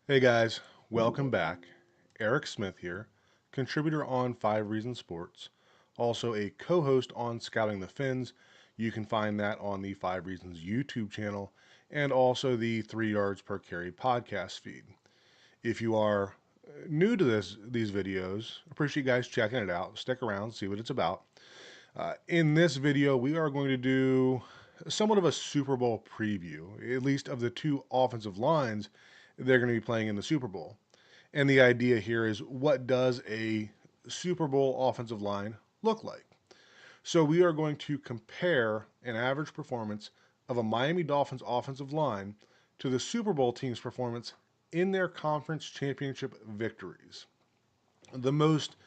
Hey guys, welcome back. Eric Smith here, contributor on 5 Reasons Sports, also a co host on Scouting the Fins. You can find that on the 5 Reasons YouTube channel and also the 3 Yards Per Carry podcast feed. If you are new to these videos, appreciate you guys checking it out. Stick around, see what it's about. In this video, we are going to do somewhat of a Super Bowl preview, at least of the two offensive lines they're going to be playing in the Super Bowl. And the idea here is, what does a Super Bowl offensive line look like? So we are going to compare an average performance of a Miami Dolphins offensive line to the Super Bowl team's performance in their conference championship victories. The most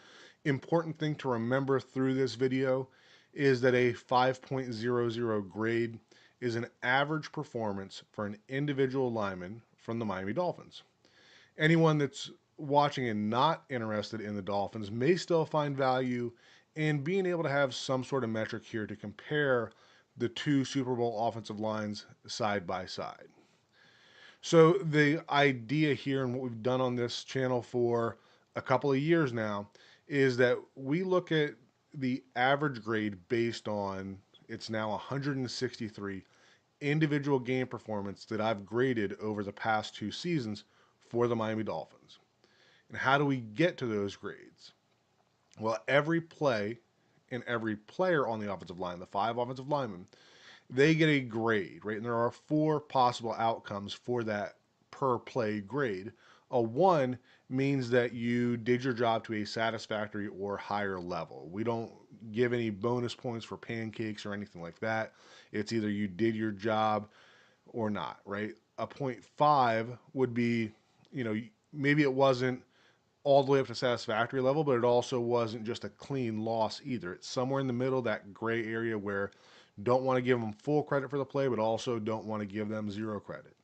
important thing to remember through this video is that a 5.00 grade is an average performance for an individual lineman from the Miami Dolphins. Anyone that's watching and not interested in the Dolphins may still find value in being able to have some sort of metric here to compare the two Super Bowl offensive lines side by side. So, the idea here and what we've done on this channel for a couple of years now is that we look at the average grade based on it's now 163 individual game performance that I've graded over the past two seasons for the Miami Dolphins. And how do we get to those grades? Well, every play and every player on the offensive line, the five offensive linemen, they get a grade, right? And there are four possible outcomes for that per play grade. A one means that you did your job to a satisfactory or higher level. We don't give any bonus points for pancakes or anything like that. It's either you did your job or not, right? A point five would be, maybe it wasn't all the way up to satisfactory level, but it also wasn't just a clean loss either. It's somewhere in the middle, that gray area where don't want to give them full credit for the play, but also don't want to give them zero credit.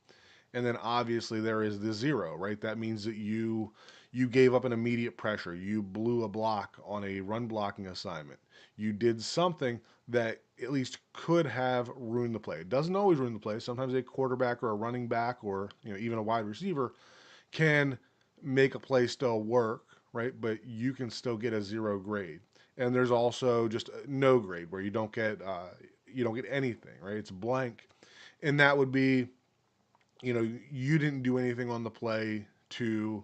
And then obviously there is the zero, right? That means that you gave up an immediate pressure. You blew a block on a run blocking assignment. You did something that at least could have ruined the play. It doesn't always ruin the play. Sometimes a quarterback or a running back or even a wide receiver can make a play still work, right? But you can still get a zero grade. And there's also just a no grade where you don't get anything, right? It's blank, and that would be you didn't do anything on the play to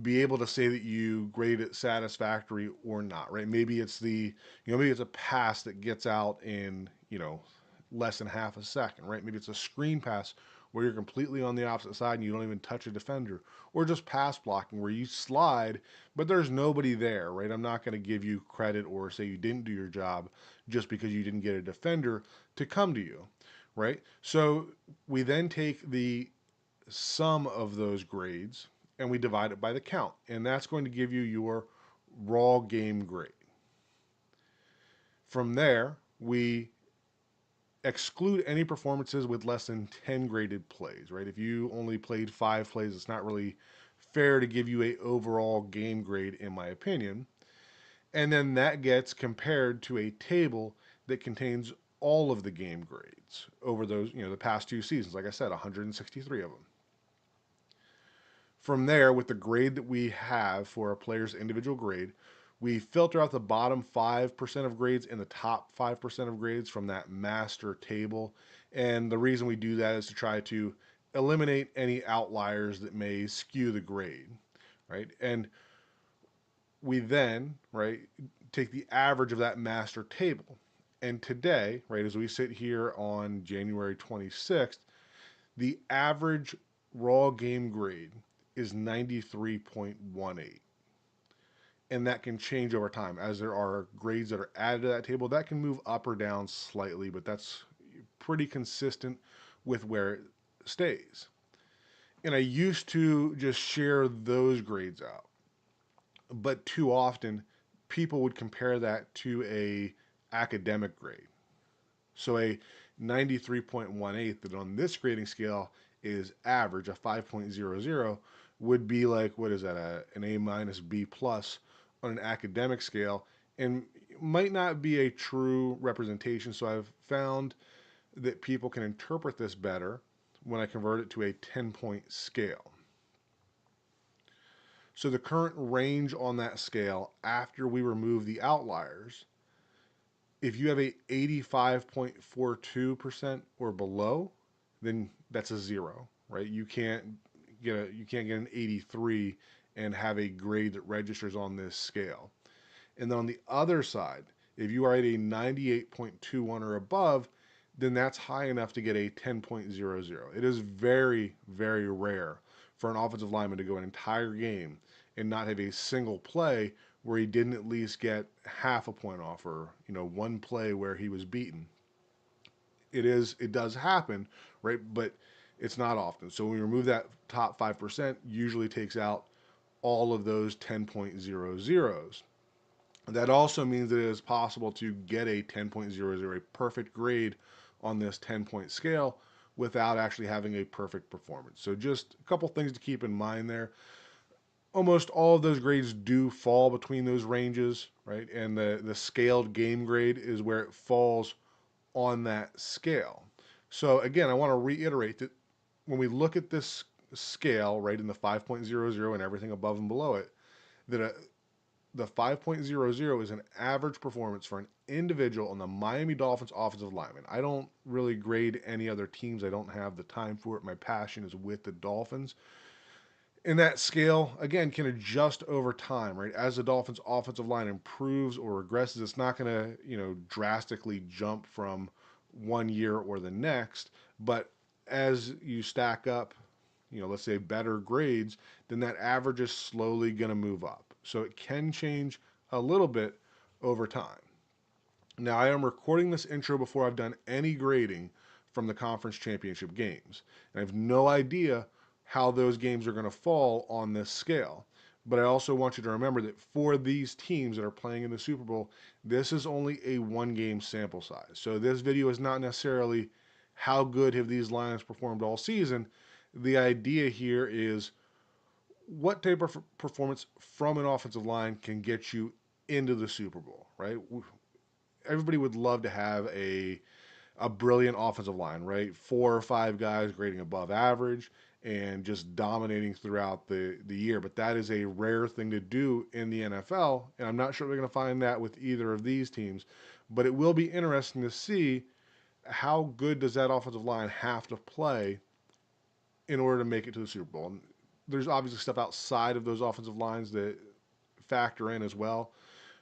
be able to say that you grade it satisfactory or not, right? Maybe it's maybe it's a pass that gets out in less than half a second, right? Maybe it's a screen pass where you're completely on the opposite side and you don't even touch a defender, or just pass blocking where you slide, but there's nobody there, right? I'm not going to give you credit or say you didn't do your job just because you didn't get a defender to come to you, right? So we then take the sum of those grades and we divide it by the count, and that's going to give you your raw game grade. From there, we exclude any performances with less than 10 graded plays, right? If you only played 5 plays, it's not really fair to give you a overall game grade, in my opinion. And then that gets compared to a table that contains all of the game grades over those, the past two seasons. Like I said, 163 of them. From there, with the grade that we have for a player's individual grade, we filter out the bottom 5% of grades and the top 5% of grades from that master table. And the reason we do that is to try to eliminate any outliers that may skew the grade, right? And we then, right, take the average of that master table. And today, right, as we sit here on January 26th, the average raw game grade is 93.18. And that can change over time as there are grades that are added to that table. That can move up or down slightly, but that's pretty consistent with where it stays. And I used to just share those grades out, but too often people would compare that to a academic grade. So a 93.18 that on this grading scale is average, a 5.00 would be like, what is that, an A minus B plus on an academic scale, and might not be a true representation. So I've found that people can interpret this better when I convert it to a 10-point scale. So the current range on that scale after we remove the outliers, if you have a 85.42% or below, then that's a zero, right? You can't get an 83 and have a grade that registers on this scale. And then on the other side, if you are at a 98.21 or above, then that's high enough to get a 10.00. It is very, very rare for an offensive lineman to go an entire game and not have a single play where he didn't at least get half a point off, or one play where he was beaten. It does happen, right? But it's not often. So when we remove that top 5%, usually takes out all of those 10.00s. That also means that it is possible to get a 10.00, a perfect grade on this 10-point scale, without actually having a perfect performance. So just a couple things to keep in mind there. Almost all of those grades do fall between those ranges, right? And the scaled game grade is where it falls on that scale. So again, I want to reiterate that when we look at this scale, right, in the 5.00 and everything above and below it, that the 5.00 is an average performance for an individual on the Miami Dolphins offensive lineman. I don't really grade any other teams. I don't have the time for it. My passion is with the Dolphins. And that scale, again, can adjust over time, right? As the Dolphins offensive line improves or regresses, it's not going to, drastically jump from one year or the next. But as you stack up, let's say better grades, then that average is slowly going to move up. So it can change a little bit over time. Now, I am recording this intro before I've done any grading from the conference championship games. And I have no idea how those games are going to fall on this scale. But I also want you to remember that for these teams that are playing in the Super Bowl, this is only a one-game sample size. So this video is not necessarily how good have these lines performed all season. The idea here is what type of performance from an offensive line can get you into the Super Bowl, right? Everybody would love to have a brilliant offensive line, right? 4 or 5 guys grading above average and just dominating throughout the year. But that is a rare thing to do in the NFL, and I'm not sure we're going to find that with either of these teams. But it will be interesting to see how good does that offensive line have to play in order to make it to the Super Bowl. And there's obviously stuff outside of those offensive lines that factor in as well.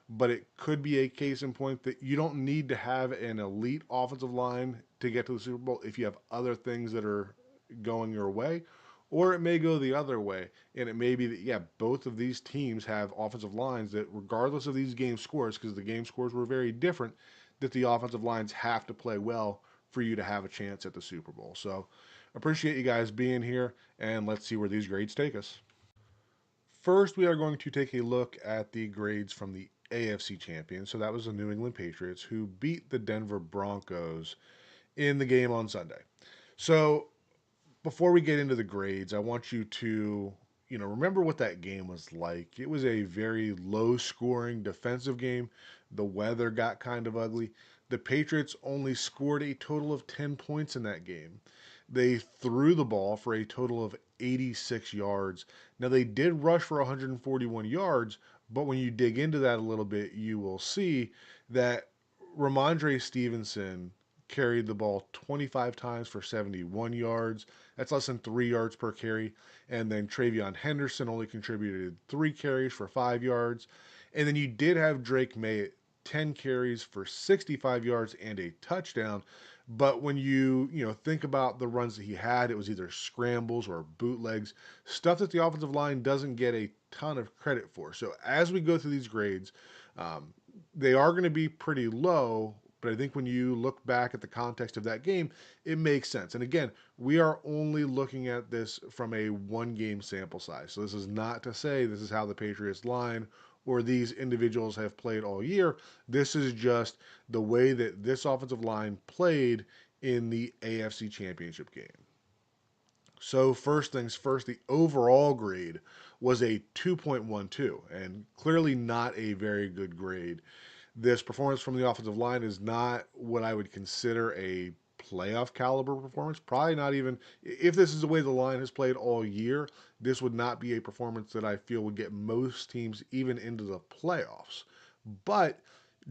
But it could be a case in point that you don't need to have an elite offensive line to get to the Super Bowl if you have other things that are going your way. Or it may go the other way, and it may be that, yeah, both of these teams have offensive lines that, regardless of these game scores, because the game scores were very different, that the offensive lines have to play well for you to have a chance at the Super Bowl. So appreciate you guys being here, and let's see where these grades take us. First, we are going to take a look at the grades from the AFC champions. So that was the New England Patriots, who beat the Denver Broncos in the game on Sunday. So before we get into the grades, I want you to, remember what that game was like. It was a very low scoring defensive game. The weather got kind of ugly. The Patriots only scored a total of 10 points in that game. They threw the ball for a total of 86 yards. Now, they did rush for 141 yards, but when you dig into that a little bit, you will see that Ramondre Stevenson carried the ball 25 times for 71 yards. That's less than 3 yards per carry. And then Travion Henderson only contributed 3 carries for 5 yards. And then you did have Drake May at 10 carries for 65 yards and a touchdown. But when you think about the runs that he had, it was either scrambles or bootlegs, stuff that the offensive line doesn't get a ton of credit for. So as we go through these grades, they are going to be pretty low, but I think when you look back at the context of that game, it makes sense. And again, we are only looking at this from a one-game sample size. So this is not to say this is how the Patriots line or these individuals have played all year. This is just the way that this offensive line played in the AFC Championship game. So first things first, the overall grade was a 2.12, and clearly not a very good grade. This performance from the offensive line is not what I would consider a playoff caliber performance. Probably not even, if this is the way the line has played all year, this would not be a performance that I feel would get most teams even into the playoffs. But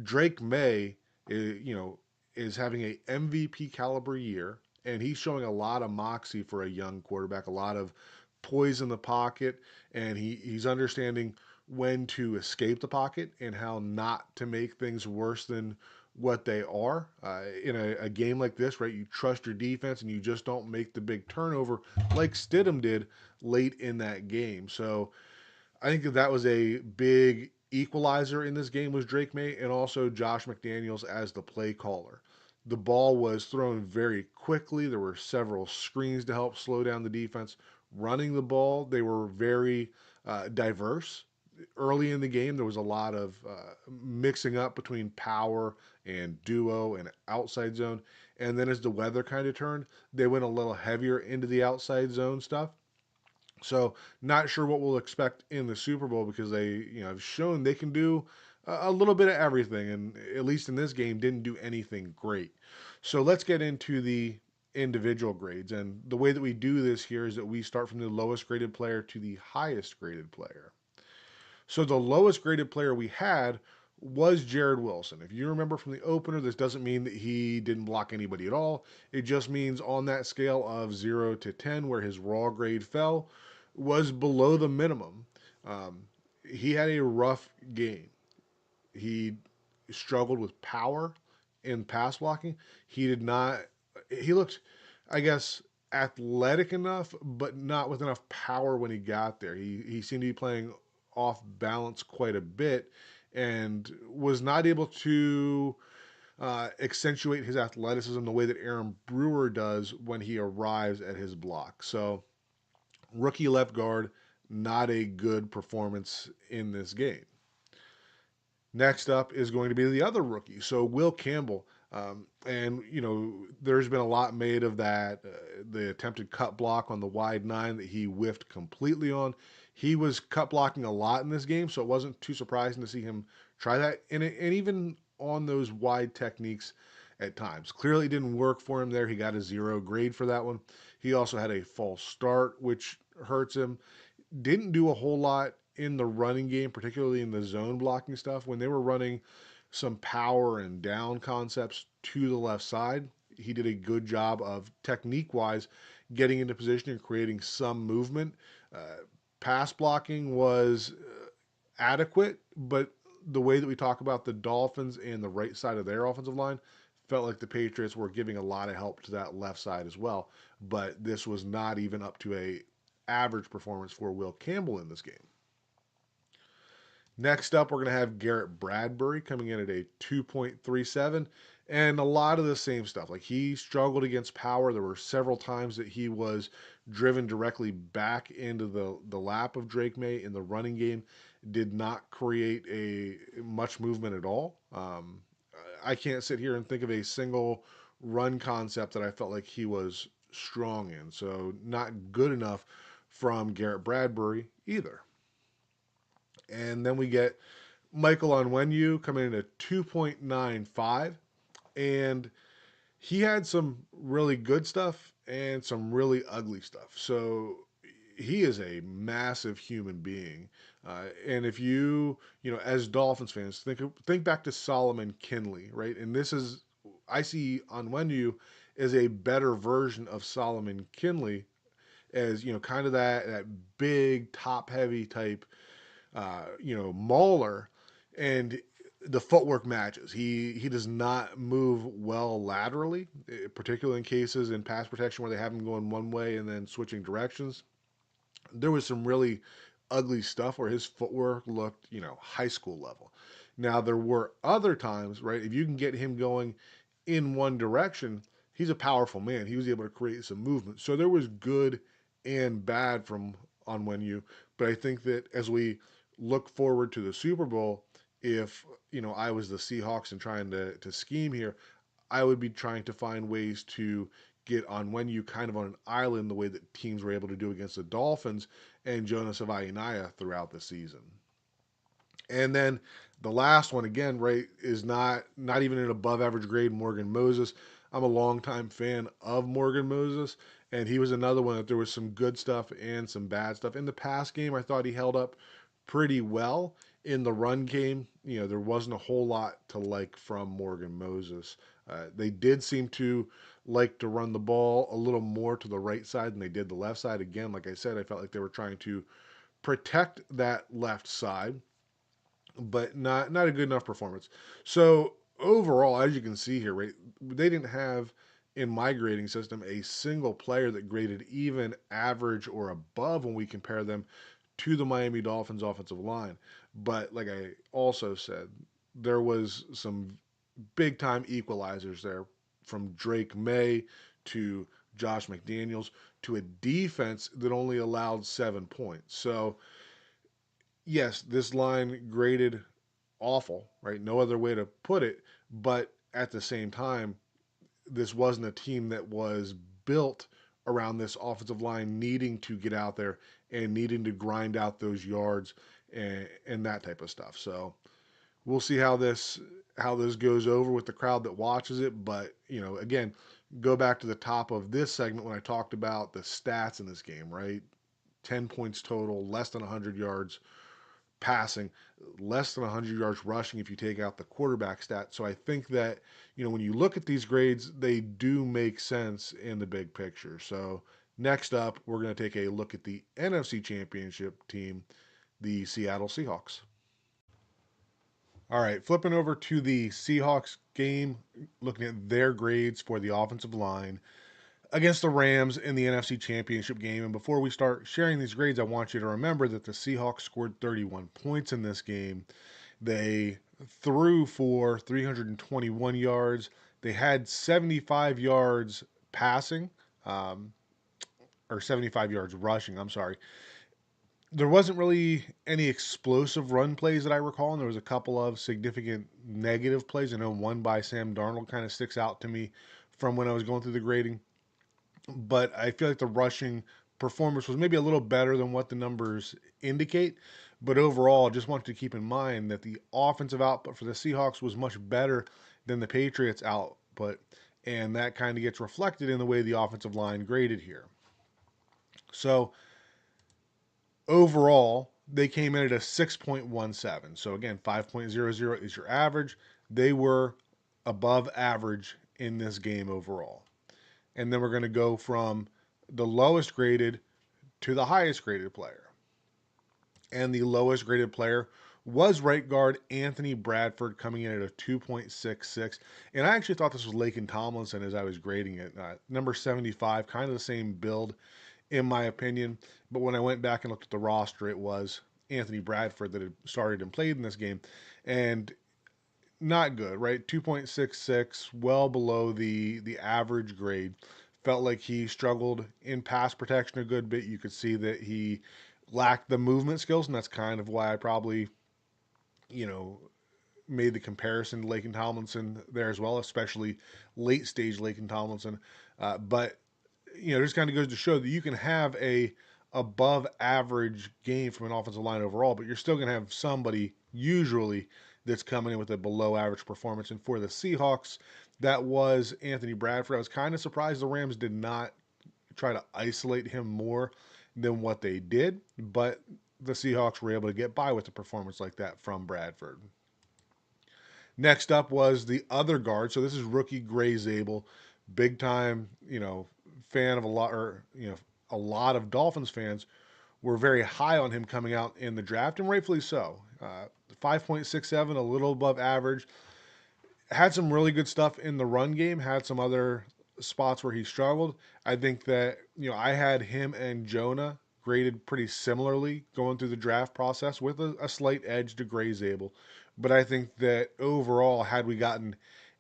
Drake May, is having a MVP caliber year, and he's showing a lot of moxie for a young quarterback, a lot of poise in the pocket, and he's understanding when to escape the pocket and how not to make things worse than what they are. In a game like this, right, you trust your defense and you just don't make the big turnover like Stidham did late in that game. So I think that was a big equalizer in this game was Drake May and also Josh McDaniels as the play caller. The ball was thrown very quickly. There were several screens to help slow down the defense. Running the ball, they were very diverse. Early in the game, there was a lot of mixing up between power and duo and outside zone. And then as the weather kind of turned, they went a little heavier into the outside zone stuff. So not sure what we'll expect in the Super Bowl because they, have shown they can do a little bit of everything, and at least in this game, didn't do anything great. So let's get into the individual grades, and the way that we do this here is that we start from the lowest graded player to the highest graded player. So the lowest graded player we had was Jared Wilson. If you remember from the opener, this doesn't mean that he didn't block anybody at all. It just means on that scale of 0 to 10, where his raw grade fell, was below the minimum. Um, he had a rough game. He struggled with power in pass blocking. He did not, he looked, I guess, athletic enough, but not with enough power when he got there. He seemed to be playing off balance quite a bit and was not able to accentuate his athleticism the way that Aaron Brewer does when he arrives at his block. So, rookie left guard, not a good performance in this game. Next up is going to be the other rookie. So Will Campbell. And, there's been a lot made of that, the attempted cut block on the wide nine that he whiffed completely on. He was cut blocking a lot in this game, so it wasn't too surprising to see him try that. And even on those wide techniques at times. Clearly it didn't work for him there. He got a 0 grade for that one. He also had a false start, which hurts him. Didn't do a whole lot in the running game, particularly in the zone blocking stuff. When they were running some power and down concepts to the left side, he did a good job of technique wise getting into position and creating some movement. Pass blocking was adequate, but the way that we talk about the Dolphins and the right side of their offensive line felt like the Patriots were giving a lot of help to that left side as well. But this was not even up to a average performance for Will Campbell in this game. Next up, we're going to have Garrett Bradbury coming in at a 2.37, and a lot of the same stuff. Like, he struggled against power. There were several times that he was driven directly back into the lap of Drake May in the running game. Did not create a much movement at all. I can't sit here and think of a single run concept that I felt like he was strong in. So not good enough from Garrett Bradbury either. And then we get Michael Onwenu coming in at 2.95. And he had some really good stuff and some really ugly stuff. So he is a massive human being. And if as Dolphins fans, think back to Solomon Kinley, right? And I see Onwenu as a better version of Solomon Kinley, as kind of that big top heavy type mauler, and the footwork matches. He does not move well laterally, particularly in cases in pass protection where they have him going one way and then switching directions. There was some really ugly stuff where his footwork looked, high school level. Now there were other times, right? If you can get him going in one direction, he's a powerful man. He was able to create some movement. So there was good and bad from Onwenu, but I think that as we look forward to the Super Bowl, if I was the Seahawks and trying to scheme here, I would be trying to find ways to get Onwenu kind of on an island the way that teams were able to do against the Dolphins and Jonas Avainaya throughout the season. And then the last one again, right, is not even an above average grade, Morgan Moses. I'm a longtime fan of Morgan Moses, and he was another one that there was some good stuff and some bad stuff. In the past game, I thought he held up pretty well. In the run game, there wasn't a whole lot to like from Morgan Moses. They did seem to like to run the ball a little more to the right side than they did the left side. Again, like I said, I felt like they were trying to protect that left side, but not a good enough performance. So overall, as you can see here, right, they didn't have in my grading system a single player that graded even average or above when we compare them to the Miami Dolphins offensive line. But like I also said, there was some big time equalizers there, from Drake May to Josh McDaniels to a defense that only allowed 7 points. So yes, this line graded awful, right? No other way to put it. But at the same time, this wasn't a team that was built around this offensive line needing to get out there and needing to grind out those yards and that type of stuff. So we'll see how this goes over with the crowd that watches it. But again, go back to the top of this segment when I talked about the stats in this game, right? 10 points total, less than 100 yards passing, less than 100 yards rushing if you take out the quarterback stat. So I think that, when you look at these grades, they do make sense in the big picture. So next up, we're going to take a look at the NFC Championship team, the Seattle Seahawks. All right, flipping over to the Seahawks game, looking at their grades for the offensive line against the Rams in the NFC Championship game. And before we start sharing these grades, I want you to remember that the Seahawks scored 31 points in this game. They threw for 321 yards. They had 75 yards passing, um, or 75 yards rushing. I'm sorry. There wasn't really any explosive run plays that I recall, and there was a couple of significant negative plays. I know one by Sam Darnold kind of sticks out to me from when I was going through the grading, but I feel like the rushing performance was maybe a little better than what the numbers indicate. But overall, just want to keep in mind that the offensive output for the Seahawks was much better than the Patriots' output, and that kind of gets reflected in the way the offensive line graded here. So overall, they came in at a 6.17. So again, 5.00 is your average. They were above average in this game overall. And then we're going to go from the lowest graded to the highest graded player. And the lowest graded player was right guard Anthony Bradford, coming in at a 2.66. And I actually thought this was Laken Tomlinson as I was grading it. Number 75, kind of the same build in my opinion. But when I went back and looked at the roster, it was Anthony Bradford that had started and played in this game. And not good, right? 2.66, well below the average grade. Felt like he struggled in pass protection a good bit. You could see that he lacked the movement skills, and that's kind of why I probably, you know, made the comparison to Laken Tomlinson there as well, especially late stage Laken Tomlinson. But just kind of goes to show that you can have a above average game from an offensive line overall, but you're still going to have somebody usually that's coming in with a below average performance. And for the Seahawks, that was Anthony Bradford. I was kind of surprised the Rams did not try to isolate him more than what they did, but the Seahawks were able to get by with a performance like that from Bradford. Next up was the other guard. So this is rookie Gray Zabel, big time, fan of a lot of Dolphins fans were very high on him coming out in the draft, and rightfully so. 5.67, a little above average. Had some really good stuff in the run game, had some other spots where he struggled. I think that, I had him and Jonah graded pretty similarly going through the draft process with a slight edge to Gray Zabel. But I think that overall, had we gotten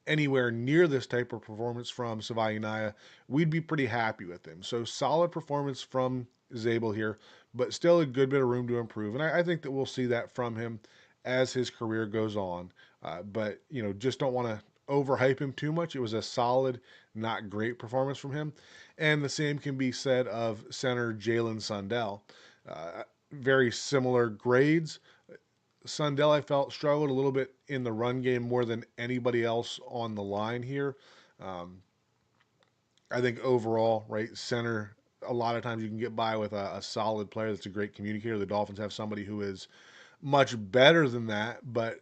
anywhere near this type of performance from Savaiinaya, we'd be pretty happy with him. So solid performance from Zabel here, but still a good bit of room to improve. And I think that we'll see that from him as his career goes on. But, just don't want to overhype him too much. It was a solid, not great performance from him. And the same can be said of center Jalen Sundell. Very similar grades. Sundell, I felt, struggled a little bit in the run game more than anybody else on the line here. I think overall, right, center, a lot of times you can get by with a solid player that's a great communicator. The Dolphins have somebody who is much better than that, but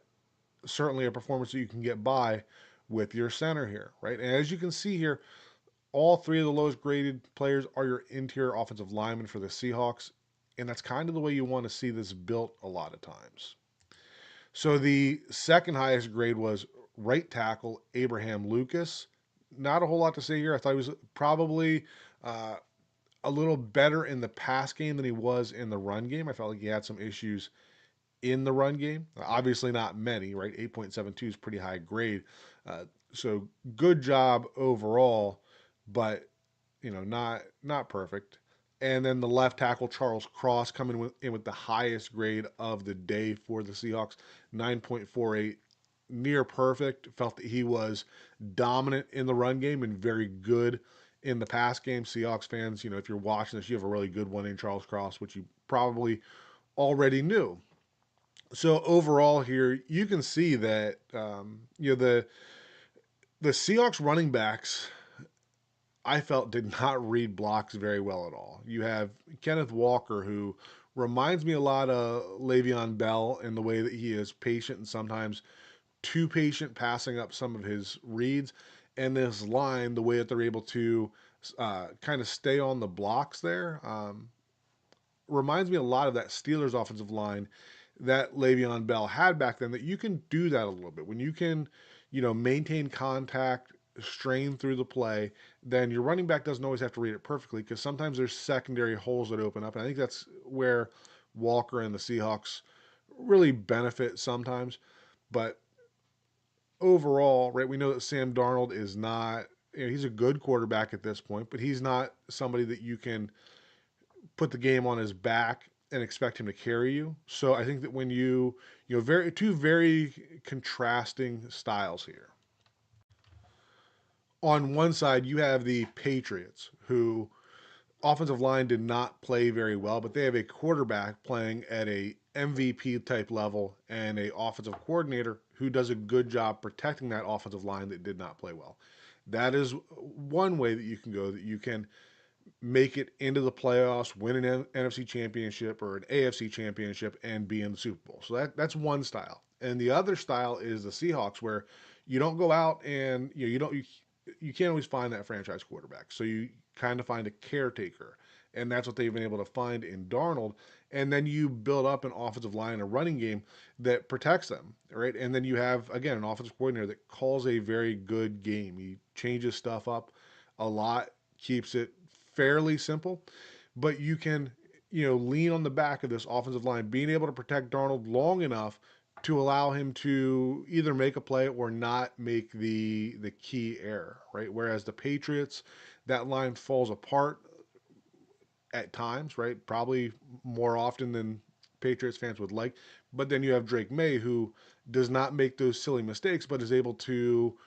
certainly a performance that you can get by with your center here, right? And as you can see here, all three of the lowest graded players are your interior offensive linemen for the Seahawks, and that's kind of the way you want to see this built a lot of times. So the second highest grade was right tackle Abraham Lucas. Not a whole lot to say here. I thought he was probably uh, a little better in the pass game than he was in the run game. I felt like he had some issues in the run game. Obviously, not many, right? 8.72 is pretty high grade. So good job overall, but not perfect. And then the left tackle Charles Cross coming in with the highest grade of the day for the Seahawks, 9.48, near perfect. Felt that he was dominant in the run game and very good in the pass game. Seahawks fans, if you're watching this, you have a really good one in Charles Cross, which you probably already knew. So overall, here you can see that the Seahawks running backs I felt did not read blocks very well at all. You have Kenneth Walker, who reminds me a lot of Le'Veon Bell in the way that he is patient and sometimes too patient passing up some of his reads. And this line, the way that they're able to kind of stay on the blocks there, reminds me a lot of that Steelers offensive line that Le'Veon Bell had back then. That you can do that a little bit when you can, maintain contact, strain through the play. Then your running back doesn't always have to read it perfectly because sometimes there's secondary holes that open up, and I think that's where Walker and the Seahawks really benefit sometimes. But overall, right, we know that Sam Darnold is not. He's a good quarterback at this point, but he's not somebody that you can put the game on his back and expect him to carry you. So I think that when very two very contrasting styles here. On one side, you have the Patriots, who offensive line did not play very well, but they have a quarterback playing at a MVP type level and a offensive coordinator who does a good job protecting that offensive line that did not play well. That is one way that you can go, that you can make it into the playoffs, win an NFC championship or an AFC championship, and be in the Super Bowl. So that's one style. And the other style is the Seahawks, where you don't go out and you can't always find that franchise quarterback. So you kind of find a caretaker, and that's what they've been able to find in Darnold. And then you build up an offensive line, a running game that protects them, right? And then you have again an offensive coordinator that calls a very good game. He changes stuff up a lot, keeps it fairly simple, but you can, lean on the back of this offensive line, being able to protect Darnold long enough to allow him to either make a play or not make the key error, right? Whereas the Patriots, that line falls apart at times, right? Probably more often than Patriots fans would like. But then you have Drake May, who does not make those silly mistakes, but is able to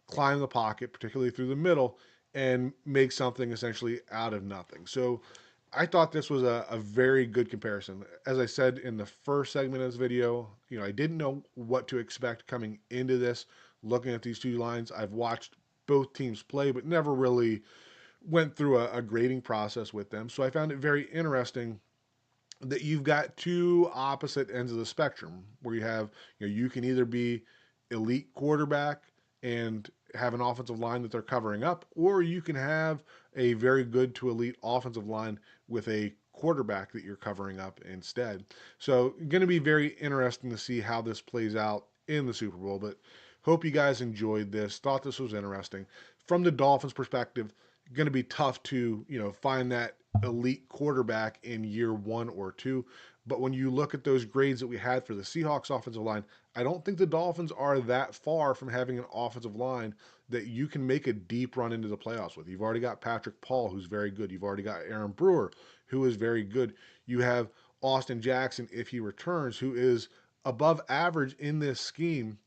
climb the pocket, particularly through the middle, and make something essentially out of nothing. So I thought this was a very good comparison. As I said in the first segment of this video, I didn't know what to expect coming into this. Looking at these two lines, I've watched both teams play, but never really went through a grading process with them. So I found it very interesting that you've got two opposite ends of the spectrum where you have, you can either be elite quarterback and have an offensive line that they're covering up, or you can have a very good to elite offensive line with a quarterback that you're covering up instead. So, going to be very interesting to see how this plays out in the Super Bowl, but hope you guys enjoyed this. Thought this was interesting. From the Dolphins' perspective, going to be tough to, find that elite quarterback in year 1 or 2. But when you look at those grades that we had for the Seahawks offensive line, I don't think the Dolphins are that far from having an offensive line that you can make a deep run into the playoffs with. You've already got Patrick Paul, who's very good. You've already got Aaron Brewer, who is very good. You have Austin Jackson, if he returns, who is above average in this scheme.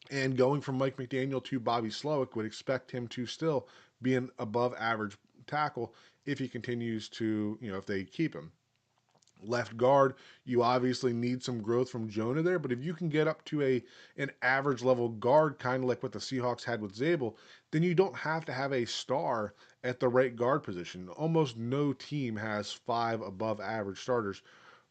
And going from Mike McDaniel to Bobby Slowick, would expect him to still be an above average tackle if he continues to, if they keep him. Left guard, you obviously need some growth from Jonah there, but if you can get up to an average level guard, kind of like what the Seahawks had with Zabel, then you don't have to have a star at the right guard position. Almost no team has five above average starters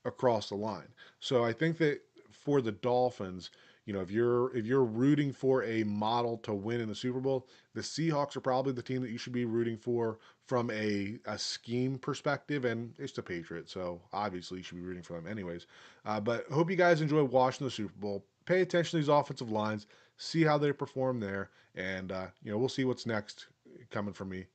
across the line. So I think that for the Dolphins, if you're rooting for a model to win in the Super Bowl, the Seahawks are probably the team that you should be rooting for from a scheme perspective, and it's the Patriots, so obviously you should be rooting for them anyways. But hope you guys enjoy watching the Super Bowl. Pay attention to these offensive lines, see how they perform there, and we'll see what's next coming from me.